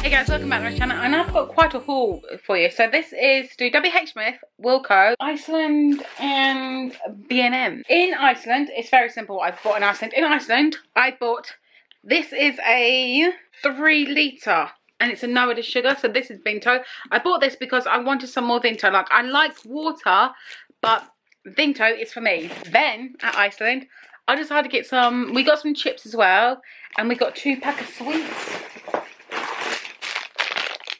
Hey guys, welcome back to my channel, and I've got quite a haul for you. So this is to WH Smith, Wilko, Iceland and B&M. In Iceland, it's very simple what I've bought in Iceland. In Iceland, I bought, this is a 3 litre and it's a no added sugar, so this is Vinto. I bought this because I wanted some more Vinto. Like, I like water, but Vinto is for me. Then, at Iceland, I decided to get some, we got some chips as well, and we got 2 packs of sweets.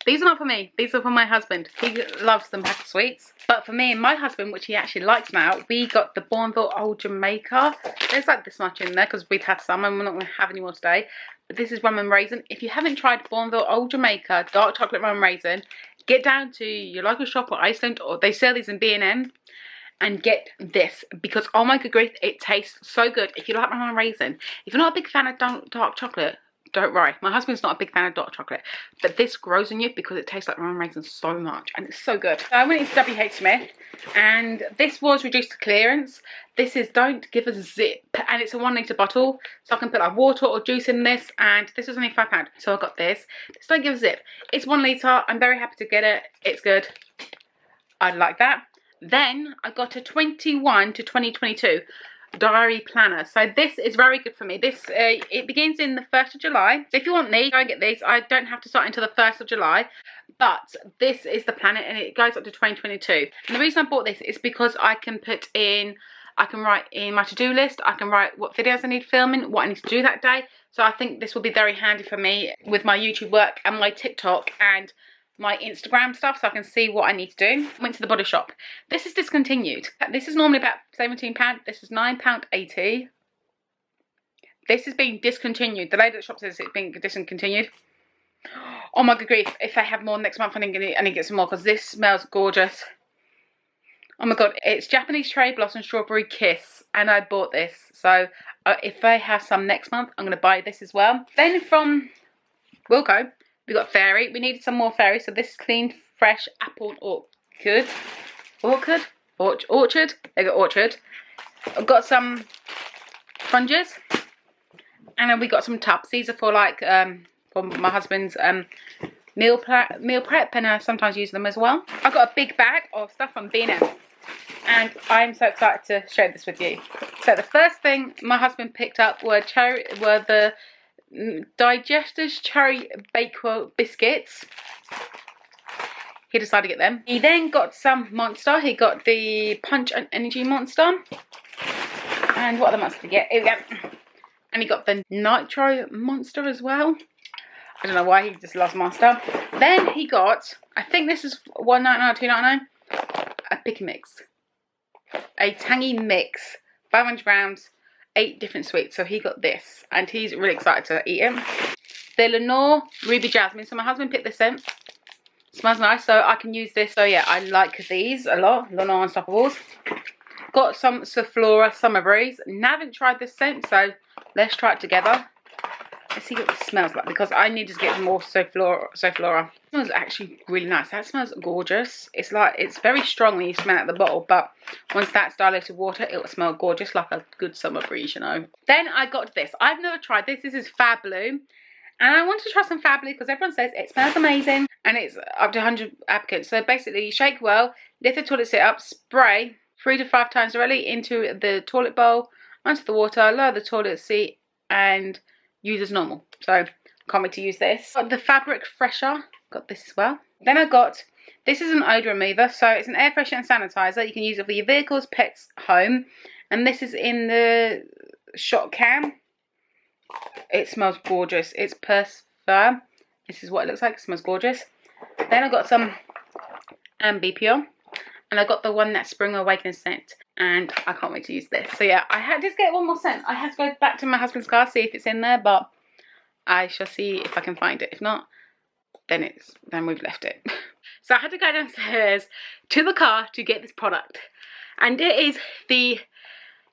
These are not for me, these are for my husband. He loves them pack of sweets. But for me and my husband, which he actually likes now, we got the Bornville Old Jamaica. There's like this much in there because we've had some and we're not going to have any more today. But this is rum and raisin. If you haven't tried Bornville Old Jamaica dark chocolate rum and raisin, get down to your local shop or Iceland, or they sell these in B&M, and get this, because oh my good grief, it tastes so good. If you like rum and raisin, if you're not a big fan of dark chocolate, don't worry, my husband's not a big fan of dark chocolate, but this grows on you because it tastes like rum and raisin so much, and it's so good. So I went into WH Smith, and this was reduced to clearance. This is don't give a zip, and it's a 1 litre bottle, so I can put like water or juice in this, and this was only £5, so I got this. Just don't give a zip. It's 1 litre. I'm very happy to get it. It's good. I like that. Then I got a 21 to 2022 diary planner. So this is very good for me. This it begins in the 1st of July. So if you want these, go and get these. I don't have to start until the 1st of July. But this is the planner, and it goes up to 2022. And the reason I bought this is because I can put in, I can write in my to-do list. I can write what videos I need filming, what I need to do that day. So I think this will be very handy for me with my YouTube work and my TikTok and my Instagram stuff, so I can see what I need to do. Went to the Body Shop. This is discontinued. This is normally about £17. This is £9.80. This has been discontinued. The lady at the shop says it's been discontinued. Oh my good grief. If they have more next month, I need to get some more, because this smells gorgeous. Oh my god. It's Japanese Cherry Blossom Strawberry Kiss, and I bought this. So if they have some next month, I'm going to buy this as well. Then from Wilko, we got Fairy. We needed some more Fairy, so this is Clean Fresh Apple Orchard. Orchard. They got Orchard. I've got some sponges, and then we got some tubs. These are for like for my husband's meal prep, and I sometimes use them as well. I've got a big bag of stuff from B&M, and I'm so excited to share this with you. So the first thing my husband picked up were the Digesters Cherry Bakewell Biscuits. He decided to get them. He then got some Monster. He got the Punch and Energy Monster. And what other monster did he get? Here we go. And he got the Nitro Monster as well. I don't know why, he just loves Monster. Then he got, I think this is $1.99 or $2.99, a picky mix. A tangy mix. 500 grams. 8 different sweets, so he got this, and he's really excited to eat it. The Lenore Ruby Jasmine. So my husband picked this scent. Smells nice, so I can use this. So yeah, I like these a lot. Lenore Unstoppables. Got some Safflora Summer Breeze. Now I haven't tried this scent, so let's try it together. Let's see what it smells like, because I need to get more Safflora. It smells actually really nice. That smells gorgeous. It's like, it's very strong when you smell it at the bottle, but once that's diluted water, it will smell gorgeous, like a good summer breeze, you know. Then I got this. I've never tried this. This is Fab Blue, and I wanted to try some Fab Blue because everyone says it smells amazing, and it's up to 100 applicants. So basically, you shake well, lift the toilet seat up, spray 3 to 5 times directly into the toilet bowl, onto the water, lower the toilet seat, and use as normal. So can't wait to use this. Got the fabric fresher, got this as well. Then I got, this is an odor remover, so it's an air freshener and sanitizer. You can use it for your vehicles, pets, home, and this is in the shot can. It smells gorgeous. It's Fur. This is what it looks like. It smells gorgeous. Then I got some Ambi Pur, and I got the one that Spring Awakening scent, and I can't wait to use this. So yeah, I had to get one more scent. I have to go back to my husband's car, see if it's in there, but I shall see if I can find it. If not, then we've left it. So I had to go downstairs to the car to get this product, and it is the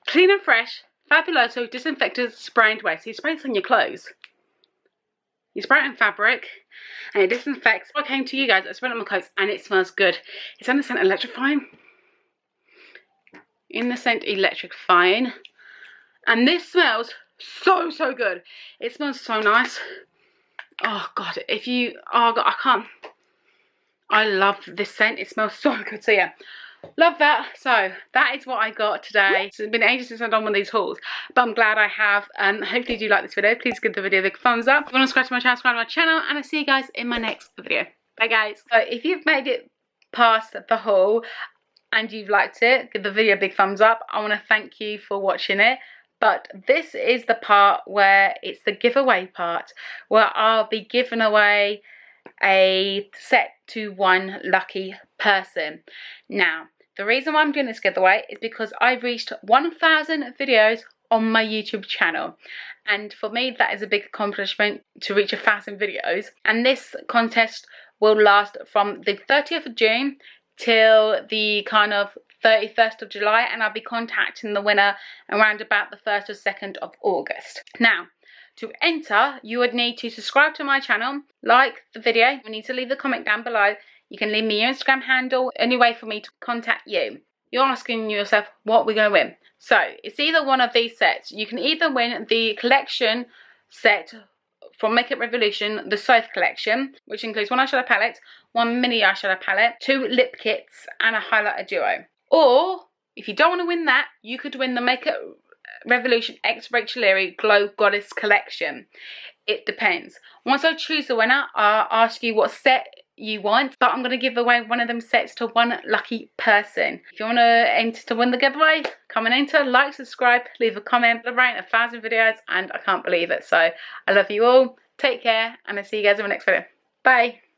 Clean and Fresh Fabulosa Disinfectant Spray and Waste. So you spray this on your clothes. You spray it in fabric, and it disinfects. I came to you guys, I sprayed it on my clothes, and it smells good. It's in the scent Electrifying. In the scent Electrifying. And this smells so good. It smells so nice. Oh God, if you, oh God, I can't. I love this scent. It smells so good. So yeah, love that. So that is what I got today. It's been ages since I've done one of these hauls, but I'm glad I have. Hopefully you do like this video. Please give the video a big thumbs up. If you want to subscribe to my channel, subscribe to my channel, and I'll see you guys in my next video. Bye guys. So if you've made it past the haul and you've liked it, give the video a big thumbs up. I want to thank you for watching it. But this is the part where it's the giveaway part, where I'll be giving away a set to one lucky person. Now, the reason why I'm doing this giveaway is because I've reached 1,000 videos on my YouTube channel, and for me that is a big accomplishment to reach 1,000 videos. And this contest will last from the 30th of June till the kind of 31st of July, and I'll be contacting the winner around about the 1st or 2nd of August. Now, to enter, you would need to subscribe to my channel, like the video, you need to leave a comment down below. You can leave me your Instagram handle, any way for me to contact you. You're asking yourself, what we're going to win? So, it's either one of these sets. You can either win the collection set from Makeup Revolution, the Soap collection, which includes one eyeshadow palette, one mini eyeshadow palette, 2 lip kits, and a highlighter duo. Or, if you don't want to win that, you could win the Makeup Revolution X Rachel Leary Glow Goddess collection. It depends. Once I choose the winner, I'll ask you what set you want, but I'm going to give away one of them sets to one lucky person. If you want to enter to win the giveaway, come and enter, like, subscribe, leave a comment. Around 1,000 videos, and I can't believe it. So I love you all, take care, and I'll see you guys in the next video. Bye.